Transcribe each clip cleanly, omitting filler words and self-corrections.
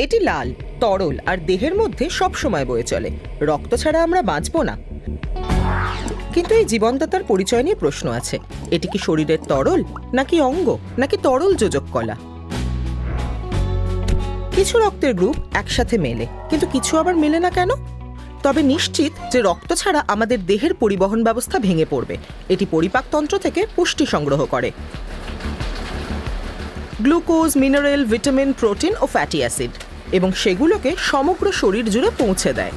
এটি লাল, তরল আর দেহের মধ্যে সব সময় বয়ে চলে। রক্ত ছাড়া আমরা বাঁচব না। কিন্তু এই জীবনদাতার পরিচয় নিয়ে প্রশ্ন আছে। এটি কি শরীরের তরল, নাকি অঙ্গ, নাকি তরল যোজক কলা? কিছু রক্তের গ্রুপ একসাথে মেলে, কিন্তু কিছু আবার মেলে না কেন? তবে নিশ্চিত যে রক্ত ছাড়া আমাদের দেহের পরিবহন ব্যবস্থা ভেঙে পড়বে। এটি পরিপাকতন্ত্র থেকে পুষ্টি সংগ্রহ করে। গ্লুকোজ, মিনারেল, ভিটামিন, প্রোটিন ও ফ্যাটি অ্যাসিড, এবং সেগুলোকে সমগ্র শরীর জুড়ে পৌঁছে দেয়।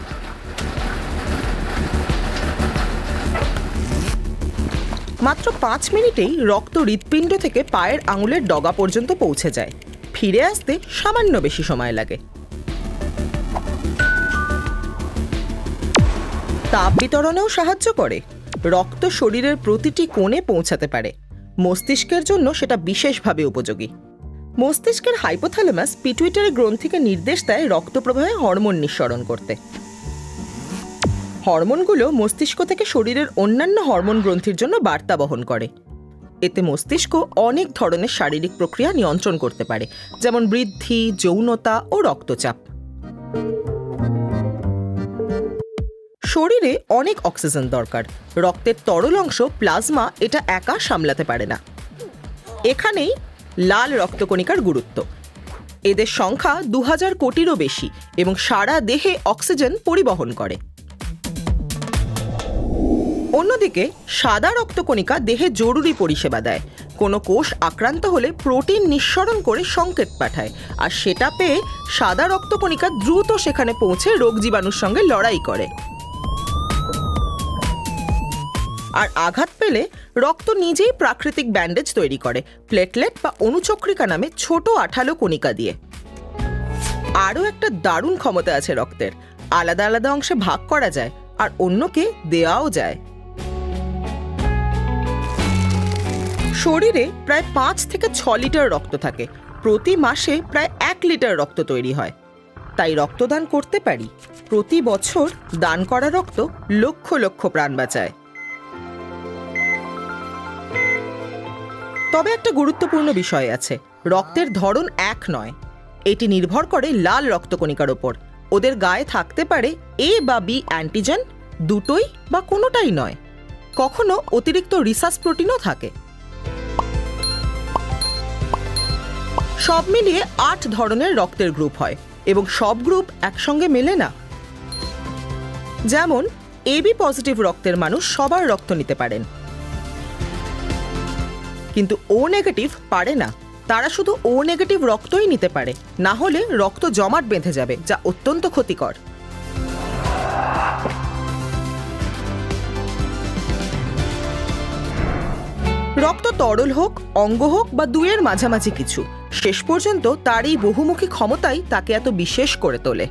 মাত্র 5 মিনিটেই রক্ত হৃৎপিণ্ড থেকে পায়ের আঙুলের ডগা পর্যন্ত পৌঁছে যায়। ফিরে আসতে সামান্য বেশি সময় লাগে। তাপ বিতরণেও সাহায্য করে। রক্ত শরীরের প্রতিটি কোণে পৌঁছাতে পারে। মস্তিষ্কের জন্য সেটা বিশেষভাবে উপযোগী। মস্তিষ্কের হাইপোথ্যালামাস পিটুইটারি গ্রন্থিকে নির্দেশ দেয় রক্ত প্রবাহে হরমোন নিঃসরণ করতে। হরমোনগুলো মস্তিষ্ক থেকে শরীরের অন্যান্য হরমোন গ্রন্থির জন্য বার্তা বহন করে। এতে মস্তিষ্ক অনেক ধরনের শারীরিক প্রক্রিয়া নিয়ন্ত্রণ করতে পারে, যেমন বৃদ্ধি, যৌনতা ও রক্তচাপ। শরীরে অনেক অক্সিজেন দরকার। রক্তের তরল অংশ প্লাজমা এটা একা সামলাতে পারে না। এখানেই লাল রক্তকণিকার গুরুত্ব। এদের সংখ্যা 2000 কোটিরও বেশি এবং সারা দেহে অক্সিজেন পরিবহন করে। অন্যদিকে সাদা রক্তকণিকা দেহে জরুরি পরিষেবা দেয়। কোনো কোষ আক্রান্ত হলে প্রোটিন নিঃসরণ করে সংকেত পাঠায়, আর সেটা পেয়ে সাদা রক্তকণিকা দ্রুত সেখানে পৌঁছে রোগ জীবাণুর সঙ্গে লড়াই করে। আর আঘাত পেলে রক্ত নিজেই প্রাকৃতিক ব্যান্ডেজ তৈরি করে, প্লেটলেট বা অনুচক্রিকা নামে ছোট আঠালো কণিকা দিয়ে। আরও একটা দারুণ ক্ষমতা আছে রক্তের। আলাদা আলাদা অংশে ভাগ করা যায় আর অন্যকে দেওয়াও যায়। শরীরে প্রায় 5 থেকে 6 লিটার রক্ত থাকে। প্রতি মাসে প্রায় 1 লিটার রক্ত তৈরি হয়। তাই রক্তদান করতে পারি। প্রতি বছর দান করা রক্ত লক্ষ লক্ষ প্রাণ বাঁচায়। তবে একটা গুরুত্বপূর্ণ বিষয় আছে। রক্তের ধরন এক নয়। এটি নির্ভর করে লাল রক্তকণিকার ওপর। ওদের গায়ে থাকতে পারে এ বা বি অ্যান্টিজেন, দুটোই বা কোনোটাই নয়। কখনো অতিরিক্ত রিসাস প্রোটিনও থাকে। সব মিলিয়ে 8 ধরনের রক্তের গ্রুপ হয় এবং সব গ্রুপ একসঙ্গে মেলে না। যেমন এবি পজিটিভ রক্তের মানুষ সবার রক্ত নিতে পারেন, কিন্তু ও নেগেটিভ পারে না। তারা শুধু ও নেগেটিভ রক্তই নিতে পারে, না হলে রক্ত জমাট বেঁধে যাবে, যা অত্যন্ত ক্ষতিকর। রক্ত তরল হোক, অঙ্গ হোক বা দুয়ের মাঝামাঝি কিছু, শেষ পর্যন্ত তার এই বহুমুখী ক্ষমতাই তাকে এত বিশেষ করে তোলে।